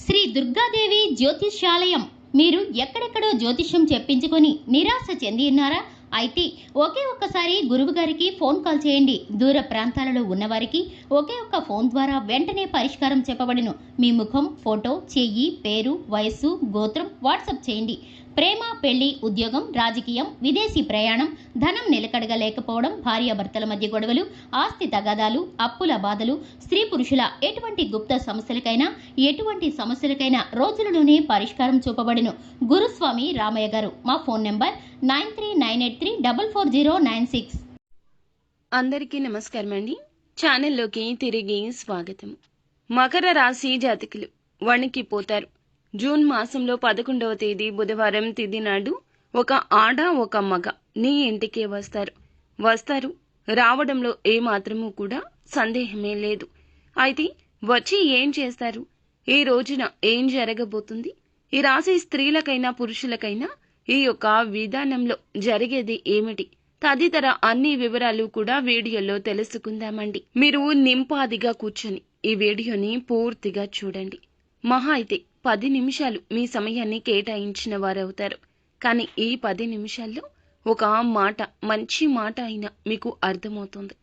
శ్రీ దుర్గాదేవి జ్యోతిష్యాలయం. మీరు ఎక్కడెక్కడో జ్యోతిష్యం చెప్పించుకొని నిరాశ చెంది ఉన్నారా? అయితే ఒకే ఒక్కసారి గురువు గారికి ఫోన్ కాల్ చేయండి. దూర ప్రాంతాలలో ఉన్నవారికి ఒకే ఒక్క ఫోన్ ద్వారా వెంటనే పరిష్కారం చెప్పబడును. మీ ముఖం, ఫోటో, చెయ్యి, పేరు, వయస్సు, గోత్రం వాట్సాప్ చేయండి. ప్రేమ, పెళ్లి, ఉద్యోగం, రాజకీయం, విదేశీ ప్రయాణం, ధనం నిలకడగా లేకపోవడం, భార్యాభర్తల మధ్య గొడవలు, ఆస్తి తగాదాలు, అప్పుల బాధలు, స్త్రీ పురుషుల ఎటువంటి గుప్త సమస్యలకైనా రోజులలోనే పరిష్కారం చూపబడును. గురుస్వామి రామయ్య గారు. మా ఫోన్ నెంబర్ 9398344096. అందరికీ నమస్కారం అండి. ఛానల్లోకి తిరిగి స్వాగతం. మకర రాశి జాతకులు వణికిపోతారు. జూన్ మాసంలో 11వ తేదీ బుధవారం తిథి నాడు ఒక ఆడ ఒక మగ నీ ఇంటికే వస్తారు. రావడంలో ఏమాత్రమూ కూడా సందేహమే లేదు. అయితే వచ్చి ఏం చేస్తారు? ఈ రోజున ఏం జరగబోతుంది? ఈ రాశి స్త్రీలకైనా పురుషులకైనా ఈ యొక్క విధానంలో జరిగేది ఏమిటి? తదితర అన్ని వివరాలు కూడా వీడియోలో తెలుసుకుందామండి. మీరు నింపాదిగా కూర్చొని ఈ వీడియోని పూర్తిగా చూడండి. మహా అయితే 10 నిమిషాలు మీ సమయాన్ని కేటాయించిన వారవుతారు. కానీ ఈ 10 నిమిషాల్లో ఒక మాట, మంచి మాట అయినా మీకు అర్థమవుతుంది.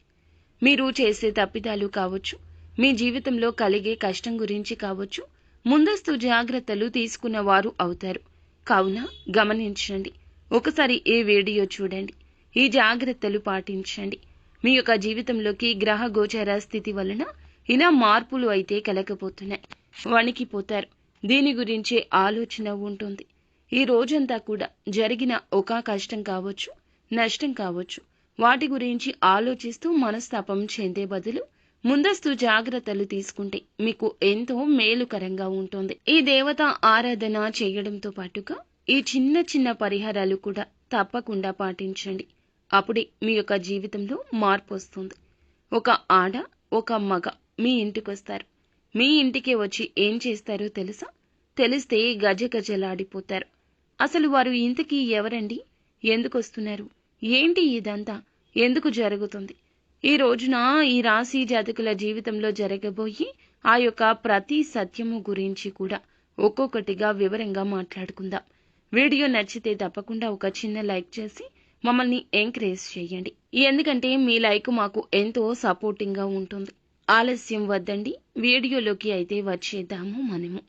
మీరు చేసే తప్పిదాలు కావచ్చు, మీ జీవితంలో కలిగే కష్టం గురించి కావచ్చు, ముందస్తు జాగ్రత్తలు తీసుకున్న వారు అవుతారు. కావున గమనించండి. ఒకసారి ఈ వీడియో చూడండి. ఈ జాగ్రత్తలు పాటించండి. మీ యొక్క జీవితంలోకి గ్రహ గోచర స్థితి వలన ఇలా మార్పులు అయితే కలగబోతున్నాయి. వణికిపోతారు. దీని గురించే ఆలోచన ఉంటుంది. ఈ రోజంతా కూడా జరిగిన ఒక కష్టం కావచ్చు, నష్టం కావచ్చు, వాటి గురించి ఆలోచిస్తూ మనస్తాపం చెందే బదులు ముందస్తు జాగ్రత్తలు తీసుకుంటే మీకు ఎంతో మేలుకరంగా ఉంటుంది. ఈ దేవత ఆరాధన చేయడంతో పాటుగా ఈ చిన్న చిన్న పరిహారాలు కూడా తప్పకుండా పాటించండి. అప్పుడే మీ యొక్క జీవితంలో మార్పు వస్తుంది. ఒక ఆడ ఒక మగ మీ ఇంటికొస్తారు. మీ ఇంటికి వచ్చి ఏం చేస్తారో తెలుసా? తెలిస్తే గజగజలాడిపోతారు. అసలు వారు ఇంతకీ ఎవరండి? ఎందుకు వస్తున్నారు? ఏంటి ఇదంతా? ఎందుకు జరుగుతుంది? ఈ రోజున ఈ రాశి జాతకుల జీవితంలో జరగబోయి ఆ యొక్క ప్రతి సత్యము గురించి కూడా ఒక్కొక్కటిగా వివరంగా మాట్లాడుకుందాం. వీడియో నచ్చితే తప్పకుండా ఒక చిన్న లైక్ చేసి మమ్మల్ని ఎంకరేజ్ చేయండి. ఎందుకంటే మీ లైక్ మాకు ఎంతో సపోర్టింగ్ గా ఉంటుంది. ఆలస్యం వద్దండి, వీడియోలోకి అయితే వచ్చేద్దాము మనము.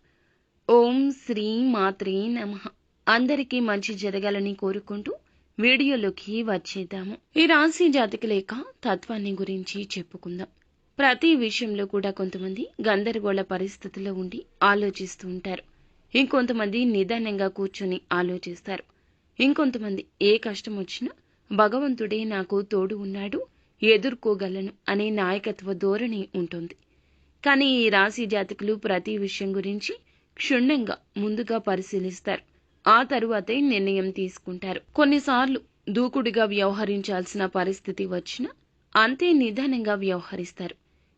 ఓం శ్రీ మాత్రే నమః. అందరికీ మంచి జరగాలని కోరుకుంటూ వీడియోలోకి వచ్చేద్దాము. ఈ రాశి జాతకుల యొక్క తత్వాన్ని గురించి చెప్పుకుందాం. ప్రతి విషయంలో కూడా కొంతమంది గందరగోళ పరిస్థితుల్లో ఉండి ఆలోచిస్తూ ఉంటారు. ఇంకొంతమంది నిదానంగా కూర్చొని ఆలోచిస్తారు. ఇంకొంతమంది ఏ కష్టం వచ్చినా భగవంతుడే నాకు తోడు ఉన్నాడు, ఎదుర్కోగలను అనే నాయకత్వ ధోరణి ఉంటుంది. కానీ ఈ రాశి జాతకులు ప్రతి విషయం గురించి క్షుణ్ణంగా ముందుగా పరిశీలిస్తారు. ఆ తరువాతే నిర్ణయం తీసుకుంటారు. కొన్నిసార్లు దూకుడుగా వ్యవహరించాల్సిన పరిస్థితి వచ్చినా అంతే నిదానంగా వ్యవహరిస్తారు.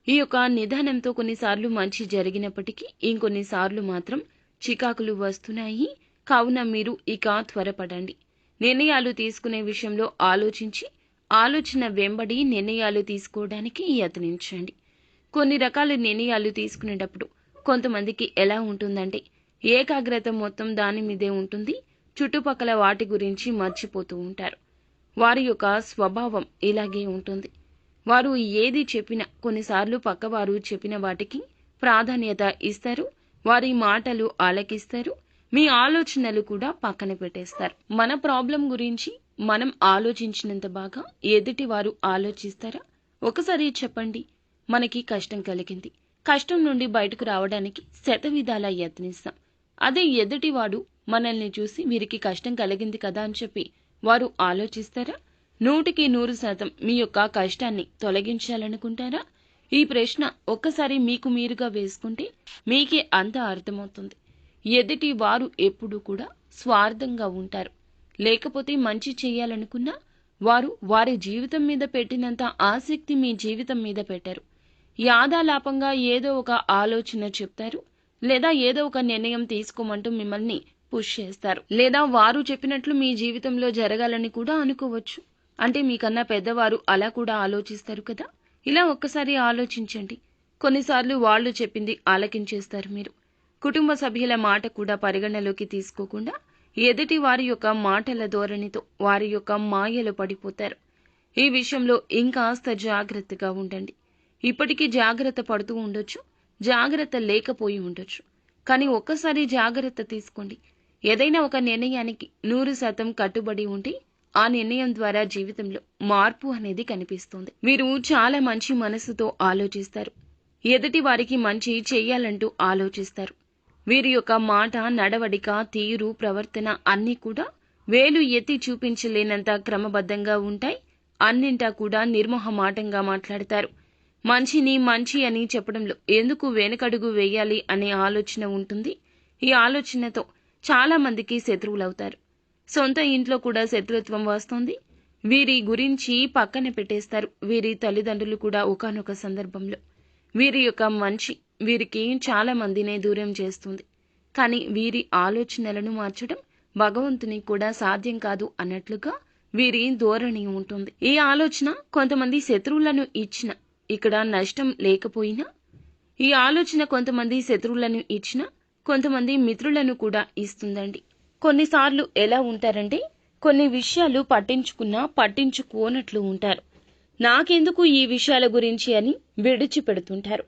ఈ యొక్క నిదానంతో కొన్నిసార్లు మంచి జరిగినప్పటికీ ఇంకొన్నిసార్లు మాత్రం చికాకులు వస్తున్నాయి. కావున మీరు ఇక త్వరపడండి. నిర్ణయాలు తీసుకునే విషయంలో ఆలోచన వెంబడి నిర్ణయాలు తీసుకోవడానికి యత్నించండి. కొన్ని రకాల నిర్ణయాలు తీసుకునేటప్పుడు కొంతమందికి ఎలా ఉంటుందంటే ఏకాగ్రత మొత్తం దాని మీదే ఉంటుంది. చుట్టుపక్కల వాటి గురించి మర్చిపోతూ ఉంటారు. వారి యొక్క స్వభావం ఇలాగే ఉంటుంది. వారు ఏది చెప్పినా కొన్నిసార్లు పక్కవారు చెప్పిన వాటికి ప్రాధాన్యత ఇస్తారు. వారి మాటలు ఆలకిస్తారు. మీ ఆలోచనలు కూడా పక్కన పెట్టేస్తారు. మన ప్రాబ్లం గురించి మనం ఆలోచించినంత బాగా ఎదుటి వారు ఆలోచిస్తారా? ఒకసారి చెప్పండి. మనకి కష్టం కలిగింది. కష్టం నుండి బయటకు రావడానికి శతవిధాలా యత్నిస్తాం. అదే ఎదుటివాడు మనల్ని చూసి వీరికి కష్టం కలిగింది కదా అని చెప్పి వారు ఆలోచిస్తారా? 100% మీ యొక్క కష్టాన్ని తొలగించాలనుకుంటారా? ఈ ప్రశ్న ఒక్కసారి మీకు మీరుగా వేసుకుంటే మీకే అంతా అర్థమవుతుంది. ఎదుటి వారు ఎప్పుడూ కూడా స్వార్థంగా ఉంటారు. లేకపోతే మంచి చేయాలనుకున్నా వారు వారి జీవితం మీద పెట్టినంత ఆసక్తి మీ జీవితం మీద పెట్టరు. యాదాలాపంగా ఏదో ఒక ఆలోచన చెప్తారు, లేదా ఏదో ఒక నిర్ణయం తీసుకోమంటూ మిమ్మల్ని పుష్ చేస్తారు. లేదా వారు చెప్పినట్లు మీ జీవితంలో జరగాలని కూడా అనుకోవచ్చు. అంటే మీకన్నా పెద్దవారు అలా కూడా ఆలోచిస్తారు కదా. ఇలా ఒక్కసారి ఆలోచించండి. కొన్నిసార్లు వాళ్ళు చెప్పింది ఆలకించేస్తారు మీరు. కుటుంబ సభ్యుల మాట కూడా పరిగణలోకి తీసుకోకుండా ఎదుటి వారి యొక్క మాటల ధోరణితో వారి యొక్క మాయలో పడిపోతారు. ఈ విషయంలో ఇంకాస్త జాగ్రత్తగా ఉండండి. ఇప్పటికీ జాగ్రత్త పడుతూ ఉండొచ్చు, జాగ్రత్త లేకపోయి ఉండొచ్చు. కానీ ఒక్కసారి జాగ్రత్త తీసుకోండి. ఏదైనా ఒక నిర్ణయానికి 100% కట్టుబడి ఉంటే ఆ నిర్ణయం ద్వారా జీవితంలో మార్పు అనేది కనిపిస్తుంది. వీరు చాలా మంచి మనసుతో ఆలోచిస్తారు. ఎదుటి వారికి మంచి చెయ్యాలంటూ ఆలోచిస్తారు. వీరి యొక్క మాట, నడవడిక, తీరు, ప్రవర్తన అన్నీ కూడా వేలు ఎత్తి చూపించలేనంత క్రమబద్ధంగా ఉంటాయి. అన్నింటా కూడా నిర్మోహమాటంగా మాట్లాడతారు. మంచిని మంచి అని చెప్పడంలో ఎందుకు వెనుకడుగు వేయాలి అనే ఆలోచన ఉంటుంది. ఈ ఆలోచనతో చాలా మందికి శత్రువులవుతారు. సొంత ఇంట్లో కూడా శత్రుత్వం వస్తుంది. వీరి గురించి పక్కన పెట్టేస్తారు. వీరి తల్లిదండ్రులు కూడా ఒకానొక సందర్భంలో వీరి యొక్క మంచి వీరికి చాలా మందినే దూరం చేస్తుంది. కానీ వీరి ఆలోచనలను మార్చడం భగవంతునికి కూడా సాధ్యం కాదు అన్నట్లుగా వీరి ధోరణి ఉంటుంది. ఈ ఆలోచన కొంతమంది శత్రువులను ఇచ్చిన ఇక్కడ నష్టం లేకపోయినా, ఈ ఆలోచన కొంతమంది శత్రువులను ఇచ్చిన కొంతమంది మిత్రులను కూడా ఇస్తుందండి. కొన్నిసార్లు ఎలా ఉంటారంటే కొన్ని విషయాలు పట్టించుకున్నా పట్టించుకోనట్లు ఉంటారు. నాకెందుకు ఈ విషయాల గురించి అని విడిచిపెడుతుంటారు.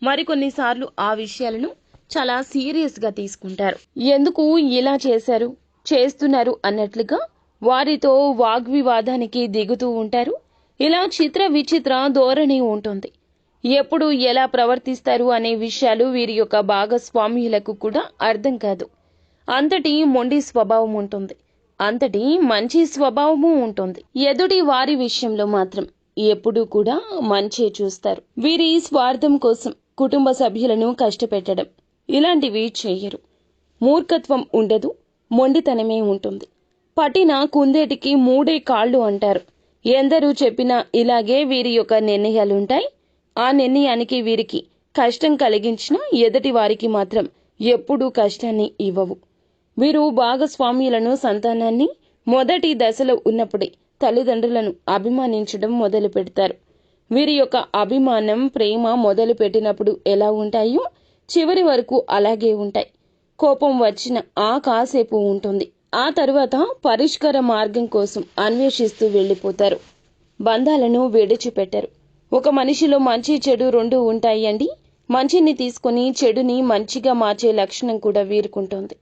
మరికొన్నిసార్లు ఆ విషయాలను చాలా సీరియస్ గా తీసుకుంటారు. ఎందుకు ఇలా చేస్తున్నారు అన్నట్లుగా వారితో వాగ్వివాదానికి దిగుతూ ఉంటారు. ఇలా చిత్ర విచిత్ర ధోరణి ఉంటుంది. ఎప్పుడు ఎలా ప్రవర్తిస్తారు అనే విషయాలు వీరి యొక్క భాగస్వామ్యులకు కూడా అర్థం కాదు. అంతటి మొండి స్వభావం ఉంటుంది. అంతటి మంచి స్వభావము ఉంటుంది. ఎదుటి వారి విషయంలో మాత్రం ఎప్పుడూ కూడా మంచే చూస్తారు. వీరి స్వార్థం కోసం కుటుంబ సభ్యులను కష్టపెట్టడం ఇలాంటివి చెయ్యరు. మూర్ఖత్వం ఉండదు, మొండితనమే ఉంటుంది. పట్టిన కుందేటికి 3 కాళ్ళు అంటారు. ఎందరూ చెప్పినా ఇలాగే వీరి యొక్క నిర్ణయాలుంటాయి. ఆ నిర్ణయానికి వీరికి కష్టం కలిగించిన ఎదుటి వారికి మాత్రం ఎప్పుడూ కష్టాన్ని ఇవ్వవు. వీరు భాగస్వామ్యులను, సంతానాన్ని మొదటి దశలో ఉన్నప్పుడే తల్లిదండ్రులను అభిమానించడం మొదలు పెడతారు. వీరి యొక్క అభిమానం, ప్రేమ మొదలు పెట్టినప్పుడు ఎలా ఉంటాయో చివరి వరకు అలాగే ఉంటాయి. కోపం వచ్చిన ఆ కాసేపు ఉంటుంది. ఆ తరువాత పరిష్కార మార్గం కోసం అన్వేషిస్తూ వెళ్లిపోతారు. బంధాలను విడిచిపెట్టరు. ఒక మనిషిలో మంచి చెడు 2 ఉంటాయండి. మంచిని తీసుకుని చెడుని మంచిగా మార్చే లక్షణం కూడా వీరుకుంటుంది.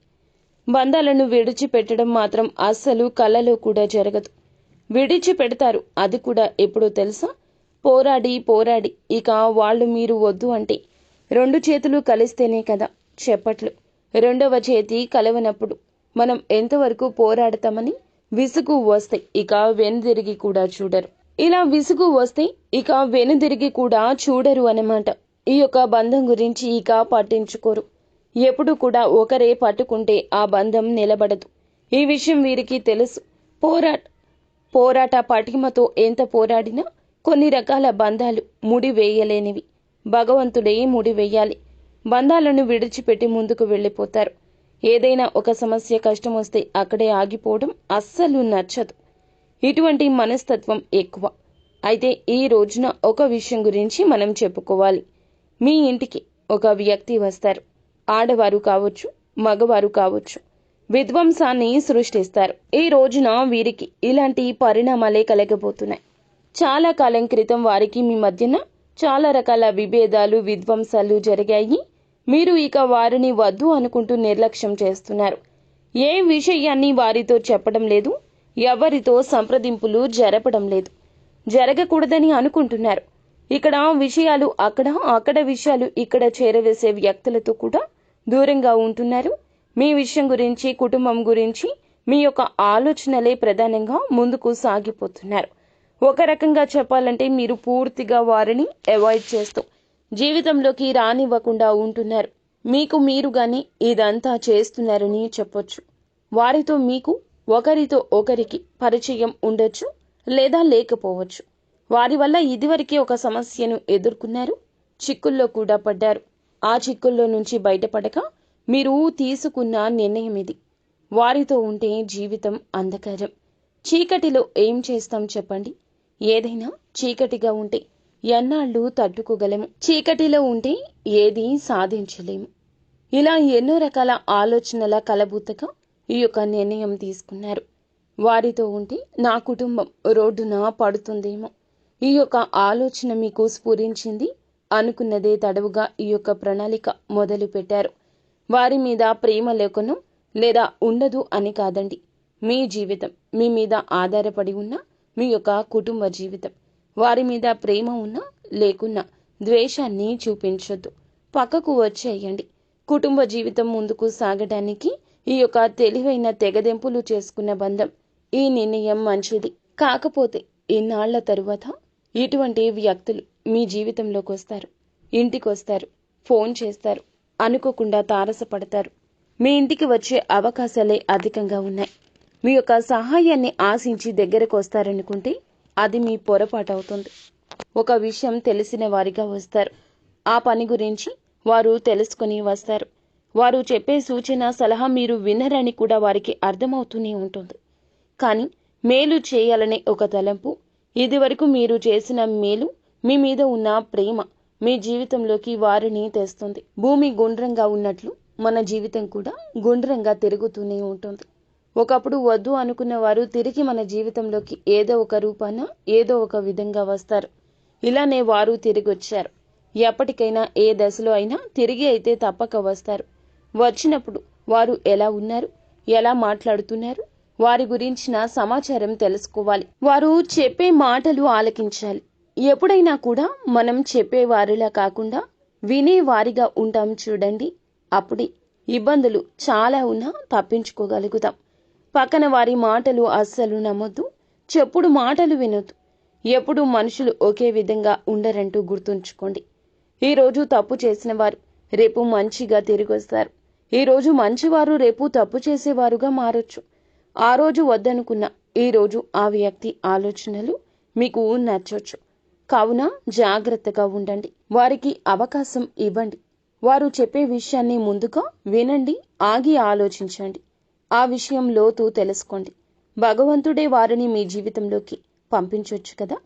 బంధాలను విడిచిపెట్టడం మాత్రం అస్సలు కలలో కూడా జరగదు. విడిచిపెడతారు. అది కూడా ఎప్పుడో తెలుసా? పోరాడి ఇక వాళ్ళు మీరు వద్దు అంటే 2 చేతులు కలిస్తేనే కదా చెప్పట్లు. 2వ చేతి కలవనప్పుడు మనం ఎంతవరకు పోరాడతామని విసుగు వస్తే ఇక వెనుదిరిగి కూడా చూడరు. ఇలా విసుగు వస్తే ఇక వెనుదిరిగి కూడా చూడరు అన్నమాట. ఈ యొక్క బంధం గురించి ఇక పట్టించుకోరు. ఎప్పుడు కూడా ఒకరే పట్టుకుంటే ఆ బంధం నిలబడదు. ఈ విషయం వీరికి తెలుసు. పోరాట పటిమతో ఎంత పోరాడినా కొన్ని రకాల బంధాలు ముడివేయలేనివి. భగవంతుడే ముడివేయాలి. బంధాలను విడిచిపెట్టి ముందుకు వెళ్లిపోతారు. ఏదైనా ఒక సమస్య, కష్టం వస్తే అక్కడే ఆగిపోవడం అస్సలు నచ్చదు. ఇటువంటి మనస్తత్వం ఎక్కువ. అయితే ఈ రోజున ఒక విషయం గురించి మనం చెప్పుకోవాలి. మీ ఇంటికి ఒక వ్యక్తి వస్తారు. ఆడవారు కావచ్చు, మగవారు కావచ్చు. విధ్వంసాన్ని సృష్టిస్తారు. ఈ రోజున వీరికి ఇలాంటి పరిణామాలే కలగబోతున్నాయి. చాలా కాలం క్రితం వారికి మీ మధ్యన చాలా రకాల విభేదాలు, విధ్వంసాలు జరిగాయి. మీరు ఇక వారిని వద్దు అనుకుంటూ నిర్లక్ష్యం చేస్తున్నారు. ఏ విషయాన్ని వారితో చెప్పడం లేదు. ఎవరితో సంప్రదింపులు జరపడం లేదు. జరగకూడదని అనుకుంటున్నారు. ఇక్కడ విషయాలు అక్కడ విషయాలు ఇక్కడ చేరవేసే వ్యక్తులతో కూడా దూరంగా ఉంటున్నారు. మీ విషయం గురించి, కుటుంబం గురించి మీ యొక్క ఆలోచనలే ప్రధానంగా ముందుకు సాగిపోతున్నారు. ఒక రకంగా చెప్పాలంటే మీరు పూర్తిగా వారిని అవాయిడ్ చేస్తూ జీవితంలోకి రానివ్వకుండా ఉంటున్నారు. మీకు మీరుగానే ఇదంతా చేస్తున్నారని చెప్పొచ్చు. వారితో మీకు ఒకరితో ఒకరికి పరిచయం ఉండొచ్చు, లేదా లేకపోవచ్చు. వారి వల్ల ఇదివరకే ఒక సమస్యను ఎదుర్కొన్నారు, చిక్కుల్లో కూడా పడ్డారు. ఆ చిక్కుల్లో నుంచి బయటపడక మీరు తీసుకున్న నిర్ణయం ఇది. వారితో ఉంటే జీవితం అంధకారం. చీకటిలో ఏం చేస్తాం చెప్పండి? ఏదైనా చీకటిగా ఉంటే ఎన్నాళ్ళు తట్టుకోగలము? చీకటిలో ఉంటే ఏది సాధించలేము. ఇలా ఎన్నో రకాల ఆలోచనల కలబుద్దగా ఈ యొక్క నిర్ణయం తీసుకున్నారు. వారితో ఉంటే నా కుటుంబం రోడ్డున పడుతుందేమో, ఈ యొక్క ఆలోచన మీకు స్ఫురించింది. అనుకున్నదే తడవుగా ఈ యొక్క ప్రణాళిక మొదలు పెట్టారు. వారి మీద ప్రేమ లేకనో లేదా ఉండదు అని కాదండి. మీ జీవితం మీ మీద ఆధారపడి ఉన్న మీ యొక్క కుటుంబ జీవితం. వారి మీద ప్రేమ ఉన్నా లేకున్నా ద్వేషాన్ని చూపించొద్దు, పక్కకు వచ్చేయండి. కుటుంబ జీవితం ముందుకు సాగడానికి ఈ యొక్క తెలివైన తెగదెంపులు చేసుకున్న బంధం, ఈ నిర్ణయం మంచిది. కాకపోతే ఇన్నాళ్ల తరువాత ఇటువంటి వ్యక్తులు మీ జీవితంలోకి వస్తారు, ఇంటికి వస్తారు, ఫోన్ చేస్తారు, అనుకోకుండా తారసపడతారు. మీ ఇంటికి వచ్చే అవకాశాలే అధికంగా ఉన్నాయి. మీ యొక్క సహాయాన్ని ఆశించి దగ్గరకు వస్తారనుకుంటే అది మీ పొరపాటు అవుతుంది. ఒక విషయం తెలిసిన వారిగా వస్తారు. ఆ పని గురించి వారు తెలుసుకుని వస్తారు. వారు చెప్పే సూచన సలహా మీరు వినరని కూడా వారికి అర్థమవుతూనే ఉంటుంది. కానీ మేలు చేయాలనే ఒక తలంపు, ఇదివరకు మీరు చేసిన మేలు, మీ మీద ఉన్న ప్రేమ మీ జీవితంలోకి వారిని తెస్తుంది. భూమి గుండ్రంగా ఉన్నట్లు మన జీవితం కూడా గుండ్రంగా తిరుగుతూనే ఉంటుంది. ఒకప్పుడు వద్దు అనుకున్న వారు తిరిగి మన జీవితంలోకి ఏదో ఒక రూపాన ఏదో ఒక విధంగా వస్తారు. ఇలానే వారు తిరిగి వచ్చారు. ఎప్పటికైనా ఏ దశలో అయినా తిరిగి అయితే తప్పక వస్తారు. వచ్చినప్పుడు వారు ఎలా ఉన్నారు, ఎలా మాట్లాడుతున్నారు, వారి గురించిన సమాచారం తెలుసుకోవాలి. వారు చెప్పే మాటలు ఆలకించాలి. ఎప్పుడైనా కూడా మనం చెప్పేవారిలా కాకుండా వినేవారిగా ఉంటాం చూడండి. అప్పుడే ఇబ్బందులు చాలా ఉన్నా తప్పించుకోగలుగుతాం. పక్కన వారి మాటలు అస్సలు నమ్మొద్దు, చెప్పుడు మాటలు వినొద్దు. ఎప్పుడు మనుషులు ఒకే విధంగా ఉండరంటూ గుర్తుంచుకోండి. ఈరోజు తప్పు చేసిన వారు రేపు మంచిగా తిరిగి వస్తారు. ఈరోజు మంచివారు రేపు తప్పు చేసేవారుగా మారొచ్చు. ఆ రోజు వద్దనుకున్న ఈరోజు ఆ వ్యక్తి ఆలోచనలు మీకు నచ్చొచ్చు. కావున జాగ్రత్తగా ఉండండి. వారికి అవకాశం ఇవ్వండి. వారు చెప్పే విషయాన్ని ముందుగా వినండి, ఆగి ఆలోచించండి. ఆ విషయం లోతు తెలుసుకోండి. భగవంతుడే వారిని మీ జీవితంలోకి పంపించొచ్చు కదా,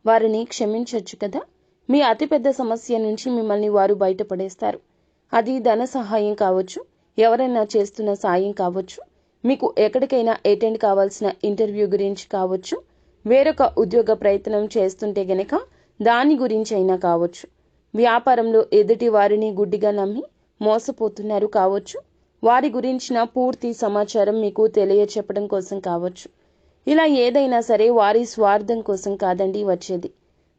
వారిని క్షమించొచ్చు కదా. మీ అతిపెద్ద సమస్య నుంచి మిమ్మల్ని వారు బయటపడేస్తారు. అది ధన సహాయం కావచ్చు, ఎవరైనా చేస్తున్న సాయం కావచ్చు, మీకు ఎక్కడికైనా అటెండ్ కావాల్సిన ఇంటర్వ్యూ గురించి కావచ్చు, వేరొక ఉద్యోగ ప్రయత్నం చేస్తుంటే గనక దాని గురించి అయినా కావచ్చు, వ్యాపారంలో ఎదుటి వారిని గుడ్డిగా నమ్మి మోసపోతున్నారు కావచ్చు, వారి గురించిన పూర్తి సమాచారం మీకు తెలియచెప్పడం కోసం కావచ్చు. ఇలా ఏదైనా సరే వారి స్వార్థం కోసం కాదండి వచ్చేది.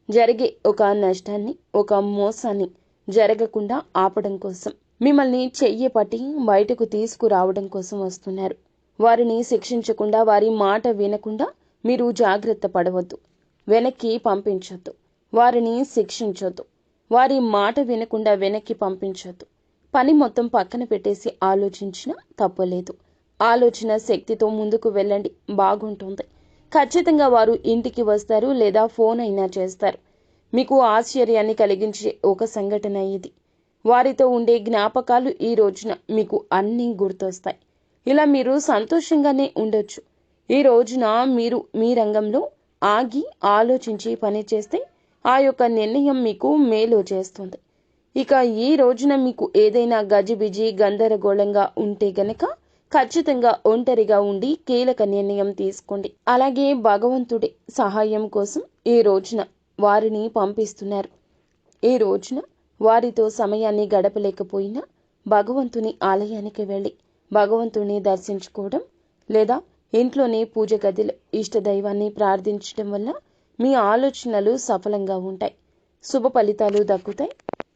జరిగే ఒక నష్టాన్ని, ఒక మోసాన్ని జరగకుండా ఆపడం కోసం, మిమ్మల్ని చెయ్యి పట్టి బయటకు తీసుకురావడం కోసం వస్తున్నారు. వారిని శిక్షించకుండా, వారి మాట వినకుండా మీరు జాగ్రత్త పడవద్దు. వెనక్కి పంపించొద్దు. వారిని శిక్షించొద్దు. వారి మాట వినకుండా వెనక్కి పంపించొద్దు. పని మొత్తం పక్కన పెట్టేసి ఆలోచించినా తప్పులేదు. ఆలోచన శక్తితో ముందుకు వెళ్ళండి, బాగుంటుంది. ఖచ్చితంగా వారు ఇంటికి వస్తారు లేదా ఫోన్ అయినా చేస్తారు. మీకు ఆశ్చర్యాన్ని కలిగించే ఒక సంఘటన ఇది. వారితో ఉండే జ్ఞాపకాలు ఈ రోజున మీకు అన్నీ గుర్తొస్తాయి. ఇలా మీరు సంతోషంగానే ఉండొచ్చు. ఈ రోజున మీరు మీ రంగంలో ఆగి ఆలోచించి పని చేస్తే ఆ యొక్క నిర్ణయం మీకు మేలు చేస్తుంది. ఇక ఈ రోజున మీకు ఏదైనా గజిబిజి గందరగోళంగా ఉంటే గనక ఖచ్చితంగా ఒంటరిగా ఉండి కీలక నిర్ణయం తీసుకోండి. అలాగే భగవంతుడి సహాయం కోసం ఈ రోజున వారిని పంపిస్తున్నారు. ఈ రోజున వారితో సమయాన్ని గడపలేకపోయినా భగవంతుని ఆలయానికి వెళ్ళి భగవంతుని దర్శించుకోవడం లేదా ఇంట్లోనే పూజ గదిలో ఇష్టదైవాన్ని ప్రార్థించడం వల్ల మీ ఆలోచనలు సఫలంగా ఉంటాయి, శుభ ఫలితాలు దక్కుతాయి.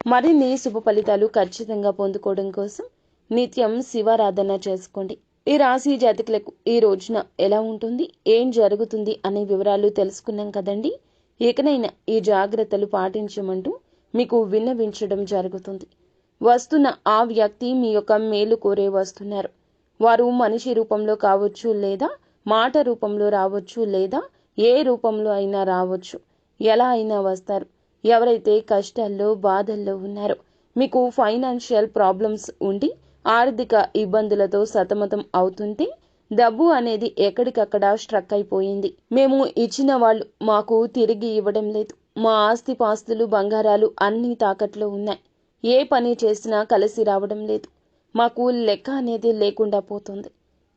మరిన్ని శుభ ఫలితాలు ఖచ్చితంగా పొందుకోవడం కోసం నిత్యం శివారాధన చేసుకోండి. ఈ రాశి జాతకులకు ఈ రోజున ఎలా ఉంటుంది, ఏం జరుగుతుంది అనే వివరాలు తెలుసుకున్నాం కదండి. ఇకనైనా ఈ జాగ్రత్తలు పాటించమంటూ మీకు విన్నవించడం జరుగుతుంది. వస్తున్న ఆ వ్యక్తి మీ యొక్క మేలు కోరే వస్తున్నారు. వారు మనిషి రూపంలో కావచ్చు, లేదా మాట రూపంలో రావచ్చు, లేదా ఏ రూపంలో అయినా రావచ్చు. ఎలా అయినా వస్తారు. ఎవరైతే కష్టాల్లో బాధల్లో ఉన్నారో, మీకు ఫైనాన్షియల్ ప్రాబ్లమ్స్ ఉండి ఆర్థిక ఇబ్బందులతో సతమతం అవుతుంటే, డబ్బు అనేది ఎక్కడికక్కడ స్ట్రక్ అయిపోయింది, మేము ఇచ్చిన వాళ్ళు మాకు తిరిగి ఇవ్వడం లేదు, మా ఆస్తిపాస్తులు బంగారాలు అన్నీ తాకట్లో ఉన్నాయి, ఏ పని చేసినా కలిసి రావడం లేదు, మాకు లెక్క అనేది లేకుండా పోతుంది.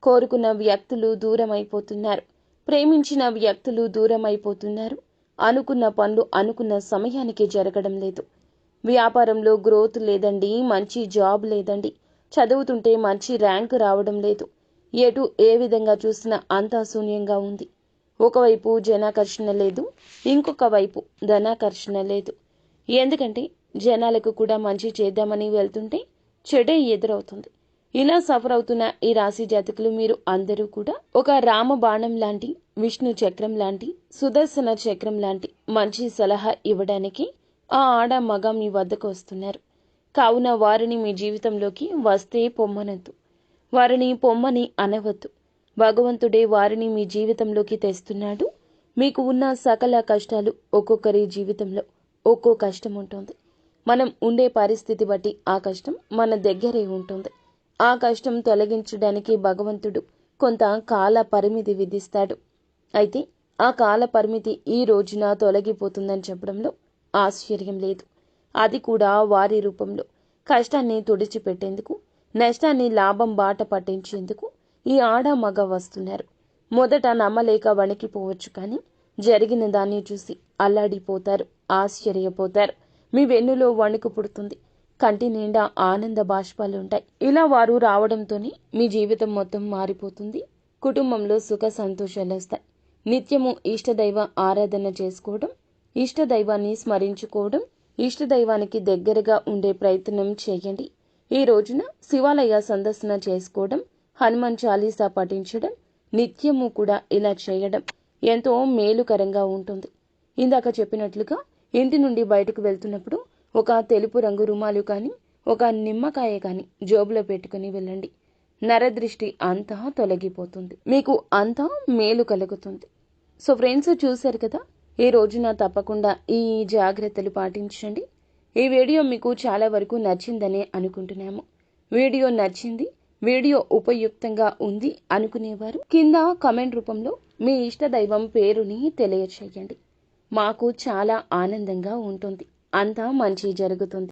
కోరుకున్న వ్యక్తులు దూరం అయిపోతున్నారు. ప్రేమించిన వ్యక్తులు దూరం అయిపోతున్నారు. అనుకున్న పనులు అనుకున్న సమయానికి జరగడం లేదు. వ్యాపారంలో గ్రోత్ లేదండి, మంచి జాబ్ లేదండి, చదువుతుంటే మంచి ర్యాంక్ రావడం లేదు. ఎటు ఏ విధంగా చూసినా అంతా శూన్యంగా ఉంది. ఒకవైపు జనాకర్షణ లేదు, ఇంకొక వైపు ధనాకర్షణ లేదు. ఎందుకంటే జనాలకు కూడా మంచి చేద్దామని వెళ్తుంటే చెడే ఎదురవుతుంది. ఇలా సఫర్ అవుతున్న ఈ రాశి జాతకులు మీరు అందరూ కూడా ఒక రామబాణం లాంటి, విష్ణు చక్రం లాంటి, సుదర్శన చక్రం లాంటి మంచి సలహా ఇవ్వడానికి ఆ ఆడ మగ మీ వద్దకు వస్తున్నారు. కావున వారిని మీ జీవితంలోకి వస్తే పొమ్మనొద్దు, వారిని పొమ్మని అనవద్దు. భగవంతుడే వారిని మీ జీవితంలోకి తెస్తున్నాడు. మీకు ఉన్న సకల కష్టాలు, ఒక్కొక్కరి జీవితంలో ఒక్కో కష్టం ఉంటుంది. మనం ఉండే పరిస్థితి బట్టి ఆ కష్టం మన దగ్గరే ఉంటుంది. ఆ కష్టం తొలగించడానికి భగవంతుడు కొంత కాల పరిమితి విధిస్తాడు. అయితే ఆ కాల పరిమితి ఈ రోజున తొలగిపోతుందని చెప్పడంలో ఆశ్చర్యం లేదు. అది కూడా వారి రూపంలో కష్టాన్ని తుడిచిపెట్టేందుకు, నష్టాన్ని లాభం బాట పట్టించేందుకు ఈ ఆడ మగ వస్తున్నారు. మొదట నమ్మలేక వణికిపోవచ్చు, కానీ జరిగిన దాన్ని చూసి అల్లాడిపోతారు, ఆశ్చర్యపోతారు. మీ వెన్నులో వణుకు పుడుతుంది, కంటి నిండా ఆనంద బాష్పాలుంటాయి. ఇలా వారు రావడంతోనే మీ జీవితం మొత్తం మారిపోతుంది. కుటుంబంలో సుఖ సంతోషాలు వస్తాయి. నిత్యము ఇష్టదైవ ఆరాధన చేసుకోవడం, ఇష్టదైవాన్ని స్మరించుకోవడం, ఇష్టదైవానికి దగ్గరగా ఉండే ప్రయత్నం చేయండి. ఈ రోజున శివాలయ సందర్శన చేసుకోవడం, హనుమాన్ చాలీసా పఠించడం, నిత్యము కూడా ఇలా చేయడం ఎంతో మేలుకరంగా ఉంటుంది. ఇందాక చెప్పినట్లుగా ఇంటి నుండి బయటకు వెళ్తున్నప్పుడు ఒక తెలుపు రంగు రుమాలు కానీ, ఒక నిమ్మకాయ కానీ జోబులో పెట్టుకుని వెళ్ళండి. నరదృష్టి అంతా తొలగిపోతుంది, మీకు అంతా మేలు కలుగుతుంది. సో ఫ్రెండ్స్, చూశారు కదా, ఈ రోజున తప్పకుండా ఈ జాగ్రత్తలు పాటించండి. ఈ వీడియో మీకు చాలా వరకు నచ్చిందని అనుకుంటున్నాము. వీడియో నచ్చింది, వీడియో ఉపయుక్తంగా ఉంది అనుకునేవారు కింద కామెంట్ రూపంలో మీ ఇష్టదైవం పేరుని తెలియచేయండి. మాకు చాలా ఆనందంగా ఉంటుంది. అంతా మంచి జరుగుతుంది.